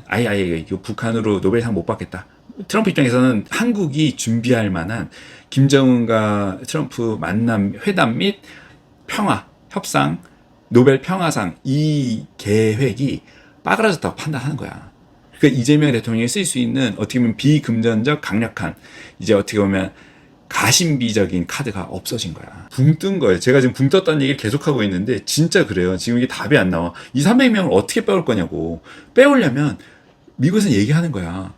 아예 이거 북한으로 노벨상 못 받겠다. 트럼프 입장에서는 한국이 준비할 만한 김정은과 트럼프 만남, 회담 및 평화, 협상, 노벨 평화상 이 계획이 빠그라졌다고 판단하는 거야. 그러니까 이재명 대통령이 쓸 수 있는 어떻게 보면 비금전적 강력한 이제 어떻게 보면 가심비적인 카드가 없어진 거야. 붕 뜬 거예요. 제가 지금 붕 떴다는 얘기를 계속하고 있는데 진짜 그래요. 지금 이게 답이 안 나와. 이 300명을 어떻게 빼올 거냐고. 빼오려면 미국에서는 얘기하는 거야.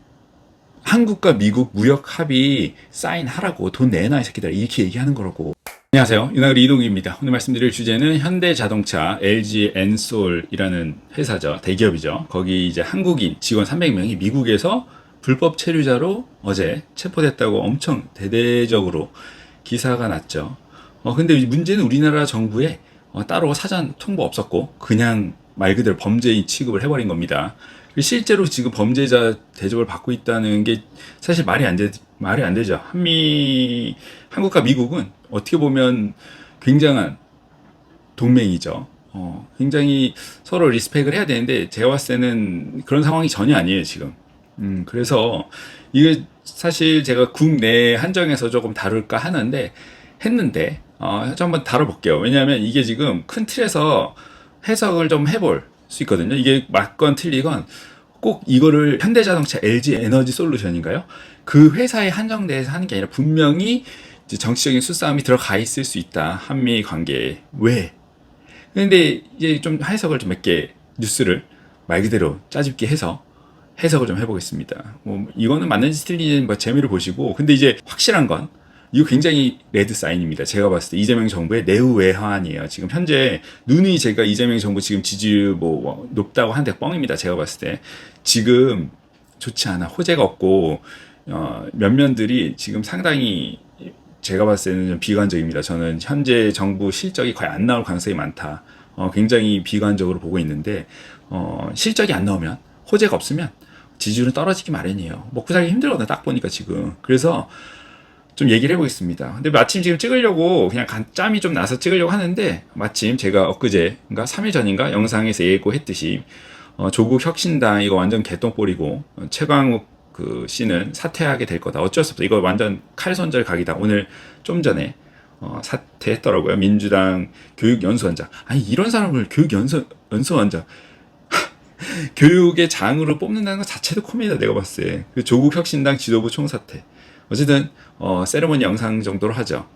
한국과 미국 무역 합의 사인하라고, 돈 내놔 이 새끼들, 이렇게 얘기하는 거라고. 안녕하세요. 윤하그리 이동규입니다. 오늘 말씀드릴 주제는 현대자동차 LG 엔솔이라는 회사죠. 대기업이죠. 거기 이제 한국인 직원 300명이 미국에서 불법 체류자로 어제 체포됐다고 엄청 대대적으로 기사가 났죠. 근데 문제는 우리나라 정부에 따로 사전 통보 없었고 그냥 말 그대로 범죄인 취급을 해버린 겁니다. 실제로 지금 범죄자 대접을 받고 있다는 게 사실 말이 안 되죠. 한국과 미국은 어떻게 보면 굉장한 동맹이죠. 굉장히 서로 리스펙을 해야 되는데 제가 봤을 때는 그런 상황이 전혀 아니에요, 지금. 그래서 이게 사실 제가 국내 한정에서 조금 다룰까 했는데, 한번 다뤄볼게요. 왜냐하면 이게 지금 큰 틀에서 해석을 좀 해볼 수 있거든요. 이게 맞건 틀리건 꼭 이거를 현대자동차 LG 에너지 솔루션인가요? 그 회사에 한정돼서 하는 게 아니라 분명히 이제 정치적인 수싸움이 들어가 있을 수 있다. 한미 관계에. 왜? 근데 이제 좀 해석을 좀 몇 개 뉴스를 말 그대로 짜집기 해서 해석을 좀 해보겠습니다. 이거는 맞는지 틀리는지 재미를 보시고, 근데 이제 확실한 건 이거 굉장히 레드 사인입니다. 제가 봤을 때 이재명 정부의 내후외환이에요. 지금 현재 누누이 제가 이재명 정부 지금 지지율 높다고 하는데 뻥입니다. 제가 봤을 때 지금 좋지 않아. 호재가 없고 면면들이 지금 상당히 제가 봤을 때는 좀 비관적입니다. 저는 현재 정부 실적이 거의 안 나올 가능성이 많다. 굉장히 비관적으로 보고 있는데 실적이 안 나오면, 호재가 없으면 지지율은 떨어지기 마련이에요. 먹고 살기 힘들거든요. 딱 보니까 지금. 그래서 좀 얘기를 해보겠습니다. 근데 마침 지금 찍으려고 그냥 짬이 좀 나서 찍으려고 하는데, 마침 제가 엊그제인가 3일 전인가 영상에서 예고했듯이 조국 혁신당 이거 완전 개똥볼이고 최광욱 그 씨는 사퇴하게 될 거다. 어쩔 수 없어. 이거 완전 칼손절 각이다. 오늘 좀 전에 사퇴했더라고요. 민주당 교육연수원장. 아니 이런 사람을 교육연수원장 교육의 장으로 뽑는다는 것 자체도 코미디다, 내가 봤을 때. 조국 혁신당 지도부 총사퇴. 어쨌든 세레머니 영상 정도로 하죠.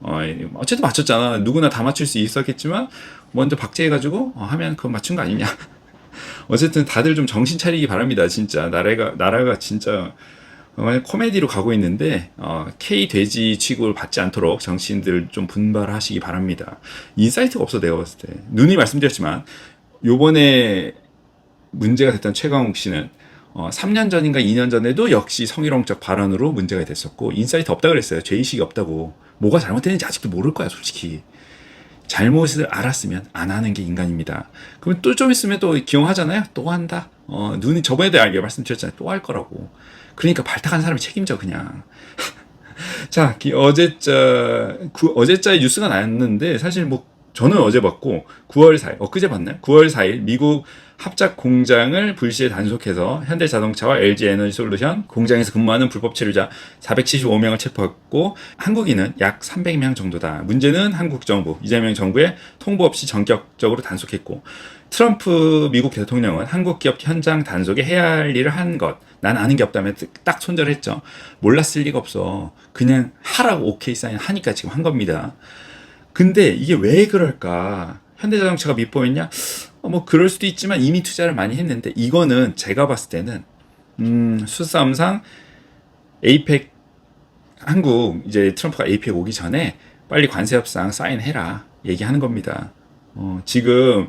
어쨌든 맞췄잖아. 누구나 다 맞출 수 있었겠지만 먼저 박제해가지고 하면 그거 맞춘 거 아니냐. 어쨌든 다들 좀 정신 차리기 바랍니다. 진짜 나라가 진짜 코미디로 가고 있는데 K 돼지 취급을 받지 않도록 정치인들 좀 분발하시기 바랍니다. 인사이트가 없어, 내가 봤을 때. 누누이 말씀드렸지만 요번에 문제가 됐던 최광욱 씨는 3년 전인가 2년 전에도 역시 성희롱적 발언으로 문제가 됐었고 인사이트 없다 그랬어요. 죄의식이 없다고. 뭐가 잘못됐는지 아직도 모를 거야, 솔직히. 잘못을 알았으면 안 하는 게 인간입니다. 그럼 또 좀 있으면 또 기용하잖아요. 또 한다. 눈이 저번에도 알게 말씀드렸잖아요. 또 할 거라고. 그러니까 발탁한 사람이 책임져, 그냥. 자, 어제자에 뉴스가 났는데 사실 저는 어제 봤고 9월 4일, 엊그제 봤나요? 9월 4일 미국 합작 공장을 불시에 단속해서 현대자동차와 LG에너지솔루션 공장에서 근무하는 불법 체류자 475명을 체포했고 한국인은 약 300명 정도다. 문제는 한국 정부, 이재명 정부의 통보 없이 전격적으로 단속했고 트럼프 미국 대통령은 한국 기업 현장 단속에 해야 할 일을 한 것, 난 아는 게 없다며 딱 손절했죠. 몰랐을 리가 없어. 그냥 하라고 오케이 사인 하니까 지금 한 겁니다. 근데 이게 왜 그럴까? 현대자동차가 밑보였냐? 그럴 수도 있지만 이미 투자를 많이 했는데, 이거는 제가 봤을 때는 수싸움상 에이펙, 한국 이제 트럼프가 에이펙 오기 전에 빨리 관세 협상 사인해라 얘기하는 겁니다. 지금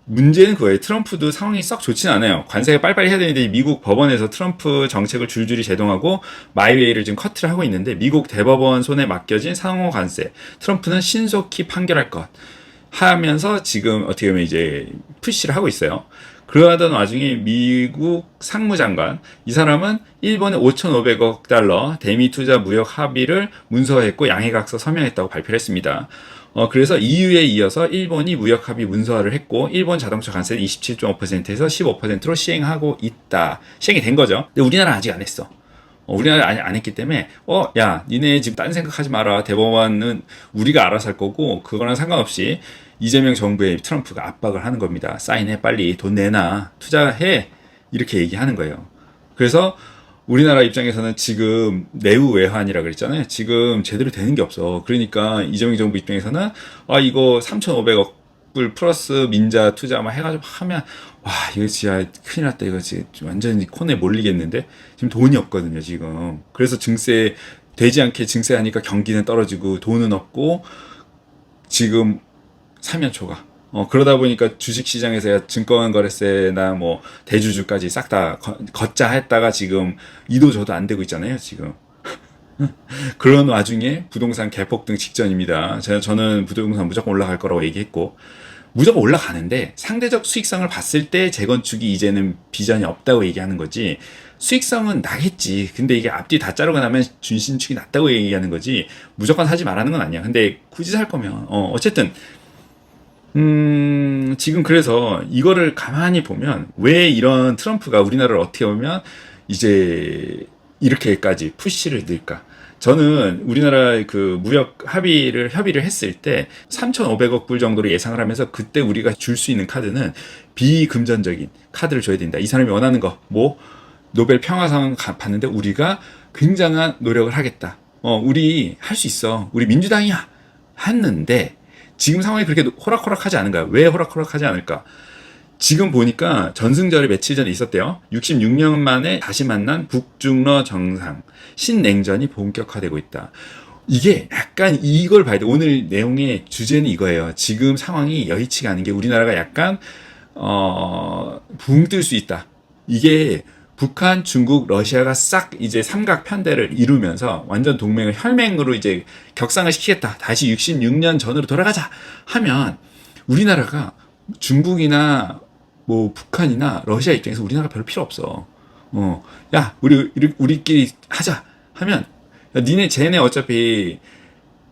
문제는 그거예요. 트럼프도 상황이 썩 좋진 않아요. 관세가 빨리빨리 해야 되는데 미국 법원에서 트럼프 정책을 줄줄이 제동하고 마이웨이를 지금 커트를 하고 있는데, 미국 대법원 손에 맡겨진 상호 관세, 트럼프는 신속히 판결할 것 하면서 지금 어떻게 보면 이제 푸시를 하고 있어요. 그러던 와중에 미국 상무장관, 이 사람은 일본에 5,500억 달러 대미 투자 무역 합의를 문서화했고 양해각서 서명했다고 발표를 했습니다. 그래서 EU에 이어서 일본이 무역 합의 문서화를 했고, 일본 자동차 관세는 27.5%에서 15%로 시행하고 있다. 시행이 된 거죠. 근데 우리나라는 아직 안 했어. 우리나라 안 했기 때문에, 야, 니네 지금 딴 생각하지 마라. 대법원은 우리가 알아서 할 거고, 그거랑 상관없이 이재명 정부의 트럼프가 압박을 하는 겁니다. 사인해, 빨리 돈 내놔, 투자해, 이렇게 얘기하는 거예요. 그래서 우리나라 입장에서는 지금 내후 외환이라 그랬잖아요. 지금 제대로 되는 게 없어. 그러니까 이재명 정부 입장에서는 이거 3,500억 불 플러스 민자 투자 막 해가지고 하면, 와, 이거 진짜 큰일 났다. 이거 지금 완전히 코너에 몰리겠는데? 지금 돈이 없거든요, 지금. 그래서 증세, 되지 않게 증세하니까 경기는 떨어지고 돈은 없고, 지금 사면초가. 그러다 보니까 주식시장에서 증권거래세나 뭐 대주주까지 싹 다 걷자 했다가 지금 이도 저도 안 되고 있잖아요, 지금. 그런 와중에 부동산 개폭등 직전입니다. 저는 부동산 무조건 올라갈 거라고 얘기했고, 무조건 올라가는데 상대적 수익성을 봤을 때 재건축이 이제는 비전이 없다고 얘기하는 거지, 수익성은 나겠지. 근데 이게 앞뒤 다 자르고 나면 준신축이 낮다고 얘기하는 거지, 무조건 사지 말라는 건 아니야. 근데 굳이 살 거면 어쨌든 지금 그래서 이거를 가만히 보면 왜 이런 트럼프가 우리나라를 어떻게 보면 이제 이렇게까지 푸시를 넣을까? 저는 우리나라 그 무역 협의를 했을 때 3,500억 불 정도로 예상을 하면서, 그때 우리가 줄 수 있는 카드는 비금전적인 카드를 줘야 된다. 이 사람이 원하는 거, 뭐 노벨 평화상 받는데 우리가 굉장한 노력을 하겠다. 우리 할 수 있어. 우리 민주당이야. 했는데 지금 상황이 그렇게 호락호락하지 않은 거야. 왜 호락호락하지 않을까? 지금 보니까 전승절이 며칠 전에 있었대요. 66년 만에 다시 만난 북중러 정상, 신냉전이 본격화되고 있다. 이게 약간 이걸 봐야 돼. 오늘 내용의 주제는 이거예요. 지금 상황이 여의치가 않은 게, 우리나라가 약간 붕 뜰 수 있다. 이게 북한, 중국, 러시아가 싹 이제 삼각 편대를 이루면서 완전 동맹을 혈맹으로 이제 격상을 시키겠다. 다시 66년 전으로 돌아가자 하면, 우리나라가 중국이나 뭐 북한이나 러시아 입장에서 우리나라가 별로 필요 없어. 야, 우리끼리 하자 하면, 야, 쟤네 어차피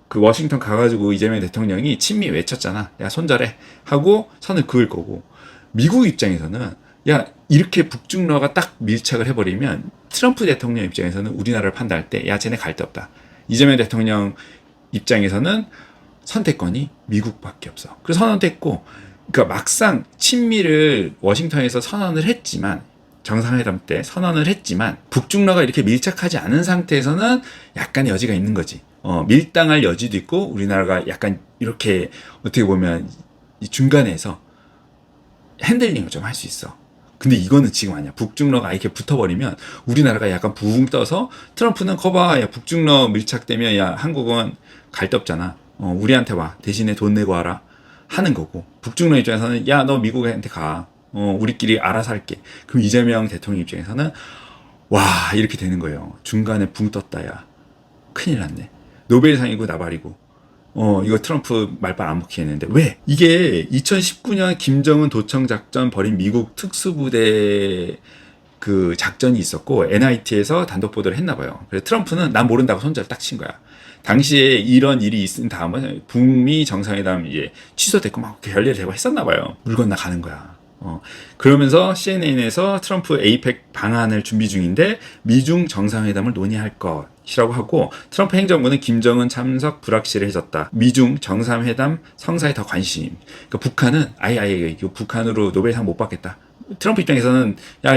그 워싱턴 가가지고 이재명 대통령이 친미 외쳤잖아. 야, 손절해 하고 선을 그을 거고, 미국 입장에서는 야, 이렇게 북중러가 딱 밀착을 해버리면 트럼프 대통령 입장에서는 우리나라를 판단할 때, 야, 쟤네 갈 데 없다. 이재명 대통령 입장에서는 선택권이 미국밖에 없어. 그래서 선언됐고, 그러니까 막상 친미를 워싱턴에서 선언을 했지만, 정상회담 때 선언을 했지만, 북중러가 이렇게 밀착하지 않은 상태에서는 약간의 여지가 있는 거지. 밀당할 여지도 있고, 우리나라가 약간 이렇게 어떻게 보면 이 중간에서 핸들링을 좀 할 수 있어. 근데 이거는 지금 아니야. 북중러가 이렇게 붙어버리면 우리나라가 약간 붕 떠서, 트럼프는 거봐, 야, 북중러 밀착되면 야, 한국은 갈 데 없잖아. 우리한테 와. 대신에 돈 내고 와라. 하는 거고, 북중러 입장에서는 야, 너 미국한테 가. 우리끼리 알아서 할게. 그럼 이재명 대통령 입장에서는 와, 이렇게 되는 거예요. 중간에 붕 떴다, 야. 큰일 났네. 노벨상이고 나발이고. 이거 트럼프 말빨 안 먹히겠는데. 왜? 이게 2019년 김정은 도청 작전 벌인 미국 특수부대 그 작전이 있었고, NIT에서 단독 보도를 했나 봐요. 그래서 트럼프는 난 모른다고 손절 딱 친 거야. 당시에 이런 일이 있은 다음에 북미 정상회담 이제 취소됐고 막 결렬되고 했었나 봐요. 물 건너 가는 거야. 그러면서 CNN에서 트럼프 에이펙 방안을 준비 중인데 미중 정상회담을 논의할 것이라고 하고, 트럼프 행정부는 김정은 참석 불확실해졌다. 미중 정상회담 성사에 더 관심. 그러니까 북한은 아예 북한으로 노벨상 못 받겠다. 트럼프 입장에서는 야,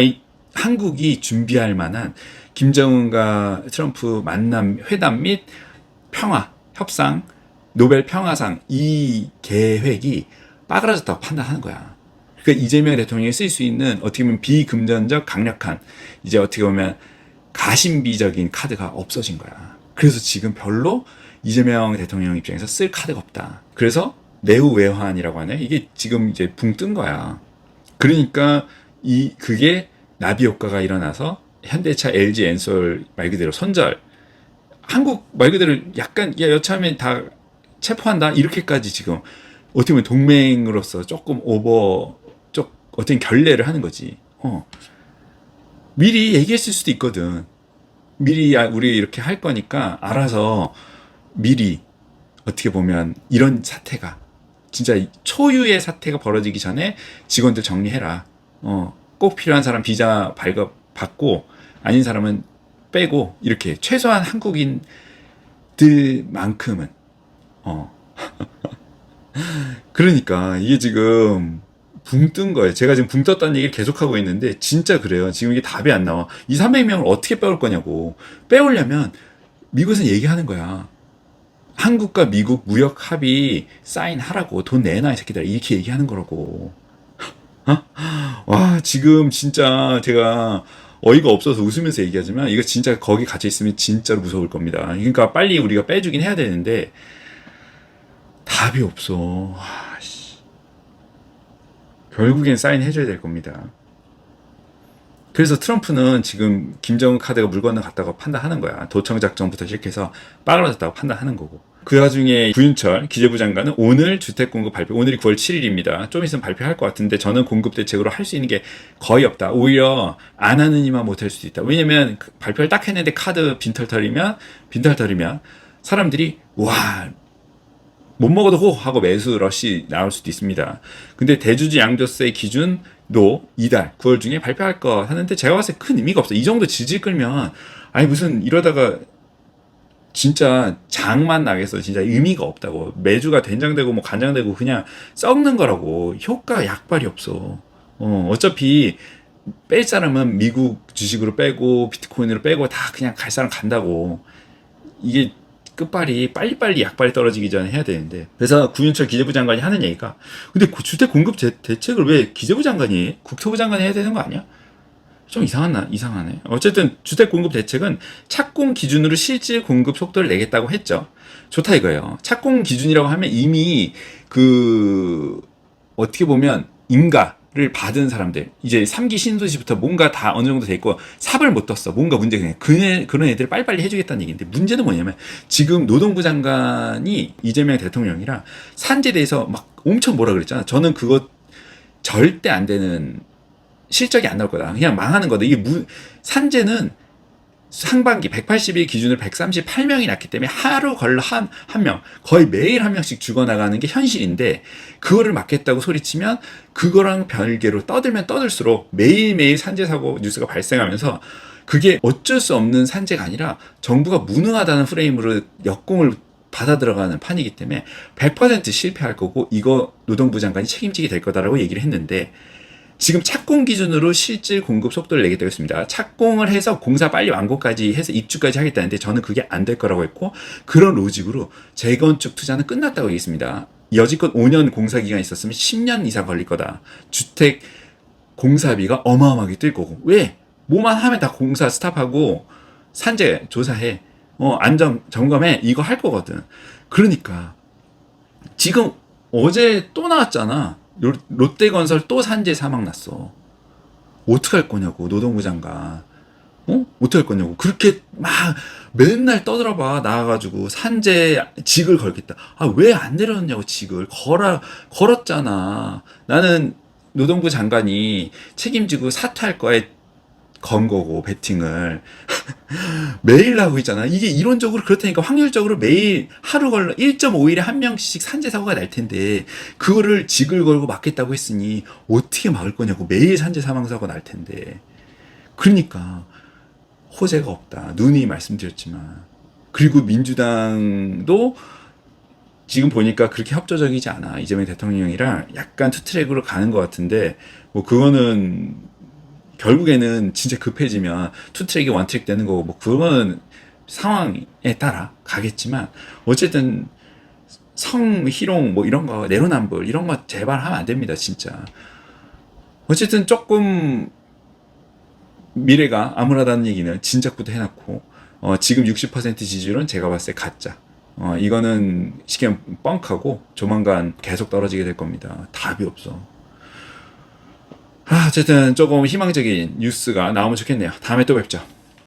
한국이 준비할 만한 김정은과 트럼프 만남, 회담 및 평화, 협상, 노벨 평화상, 이 계획이 빠그라졌다고 판단하는 거야. 그러니까 이재명 대통령이 쓸 수 있는 어떻게 보면 비금전적 강력한, 이제 어떻게 보면 가심비적인 카드가 없어진 거야. 그래서 지금 별로 이재명 대통령 입장에서 쓸 카드가 없다. 그래서 내후 외환이라고 하네. 이게 지금 이제 붕 뜬 거야. 그러니까 그게 나비 효과가 일어나서 현대차, LG, 엔솔 말 그대로 손절. 한국 말 그대로 약간 야, 여차하면 다 체포한다. 이렇게까지 지금 어떻게 보면 동맹으로서 조금 어떤 결례를 하는 거지. 미리 얘기했을 수도 있거든. 미리 우리 이렇게 할 거니까 알아서 미리 어떻게 보면 이런 사태가 진짜 초유의 사태가 벌어지기 전에 직원들 정리해라. 꼭 필요한 사람 비자 발급 받고 아닌 사람은 빼고 이렇게 최소한 한국인들만큼은 그러니까 이게 지금 붕 뜬 거예요. 제가 지금 붕 떴다는 얘기를 계속하고 있는데 진짜 그래요. 지금 이게 답이 안 나와. 300명을 어떻게 빼올 거냐고. 빼오려면 미국에서 얘기하는 거야. 한국과 미국 무역 합의 사인하라고. 돈 내놔 이 새끼들. 이렇게 얘기하는 거라고. 와, 지금 진짜 제가 어이가 없어서 웃으면서 얘기하지만 이거 진짜 거기 갇혀 있으면 진짜로 무서울 겁니다. 그러니까 빨리 우리가 빼주긴 해야 되는데 답이 없어. 결국엔 사인해줘야 될 겁니다. 그래서 트럼프는 지금 김정은 카드가 물 건너 갔다고 판단하는 거야. 도청 작전부터 시작해서 빠그라졌다고 판단하는 거고. 그 와중에 구윤철 기재부 장관은 오늘 주택 공급 발표, 오늘이 9월 7일입니다. 좀 있으면 발표할 것 같은데 저는 공급 대책으로 할 수 있는 게 거의 없다. 오히려 안 하는 이만 못할 수도 있다. 왜냐면 발표를 딱 했는데 카드 빈털터리면 사람들이 와, 못 먹어도 호 하고 매수 러시 나올 수도 있습니다. 근데 대주주 양도세 기준도 이달 9월 중에 발표할 거 하는데 제가 봤을 때 큰 의미가 없어. 이 정도 질질 끌면 아니 무슨 이러다가 진짜 장만 나겠어. 진짜 의미가 없다고. 매주가 된장되고 뭐 간장되고 그냥 썩는 거라고. 효과 약발이 없어. 어차피 뺄 사람은 미국 주식으로 빼고 비트코인으로 빼고 다 그냥 갈 사람 간다고. 이게 끝발이 빨리빨리 약발이 떨어지기 전에 해야 되는데. 그래서 구윤철 기재부 장관이 하는 얘기가 근데 주택 공급 대책을 왜 기재부 장관이 해? 국토부 장관이 해야 되는 거 아니야? 좀 이상하네. 어쨌든 주택 공급 대책은 착공 기준으로 실질 공급 속도를 내겠다고 했죠. 좋다 이거예요. 착공 기준이라고 하면 이미 어떻게 보면 인가를 받은 사람들, 이제 3기 신도시부터 뭔가 다 어느 정도 돼 있고 삽을 못 떴어. 뭔가 문제가 그런 애들 빨리빨리 해주겠다는 얘기인데 문제는 뭐냐면 지금 노동부 장관이 이재명 대통령이랑 산재에 대해서 막 엄청 뭐라 그랬잖아. 저는 그거 절대 안 되는 실적이 안 나올 거다. 그냥 망하는 거다. 이게 산재는 상반기 180일 기준으로 138명이 났기 때문에 하루 걸러 한 명, 거의 매일 한 명씩 죽어나가는 게 현실인데 그거를 막겠다고 소리치면 그거랑 별개로 떠들면 떠들수록 매일매일 산재 사고 뉴스가 발생하면서 그게 어쩔 수 없는 산재가 아니라 정부가 무능하다는 프레임으로 역공을 받아 들어가는 판이기 때문에 100% 실패할 거고 이거 노동부 장관이 책임지게 될 거다라고 얘기를 했는데 지금 착공 기준으로 실질 공급 속도를 내겠다고 했습니다. 착공을 해서 공사 빨리 완공까지 해서 입주까지 하겠다는데 저는 그게 안 될 거라고 했고 그런 로직으로 재건축 투자는 끝났다고 얘기했습니다. 여지껏 5년 공사 기간이 있었으면 10년 이상 걸릴 거다. 주택 공사비가 어마어마하게 뜰 거고 왜? 뭐만 하면 다 공사 스탑하고 산재 조사해. 안전 점검해. 이거 할 거거든. 그러니까 지금 어제 또 나왔잖아. 롯데건설 또 산재 사망 났어. 어떡할 거냐고 노동부 장관. 어떡할 거냐고. 그렇게 막 맨날 떠들어봐. 나와가지고 산재 직을 걸겠다. 왜 안 내려놨냐고 직을. 걸었잖아. 나는 노동부 장관이 책임지고 사퇴할 거에 건 거고 배팅을 매일 하고 있잖아. 이게 이론적으로 그렇다니까. 확률적으로 매일 하루 걸러 1.5일에 한 명씩 산재 사고가 날 텐데 그거를 직을 걸고 막겠다고 했으니 어떻게 막을 거냐고. 매일 산재 사망 사고 날 텐데. 그러니까 호재가 없다. 누누이 말씀드렸지만. 그리고 민주당도 지금 보니까 그렇게 협조적이지 않아. 이재명 대통령이랑 약간 투트랙으로 가는 것 같은데 뭐 그거는 결국에는 진짜 급해지면 투트랙이 원트랙 되는 거고 뭐 그거는 상황에 따라 가겠지만 어쨌든 성희롱 뭐 이런 거 내로남불 이런 거 제발 하면 안 됩니다. 진짜. 어쨌든 조금 미래가 암울하다는 얘기는 진작부터 해놨고 지금 60% 지지율은 제가 봤을 때 가짜. 이거는 쉽게 뻥하고 조만간 계속 떨어지게 될 겁니다. 답이 없어. 어쨌든 조금 희망적인 뉴스가 나오면 좋겠네요. 다음에 또 뵙죠.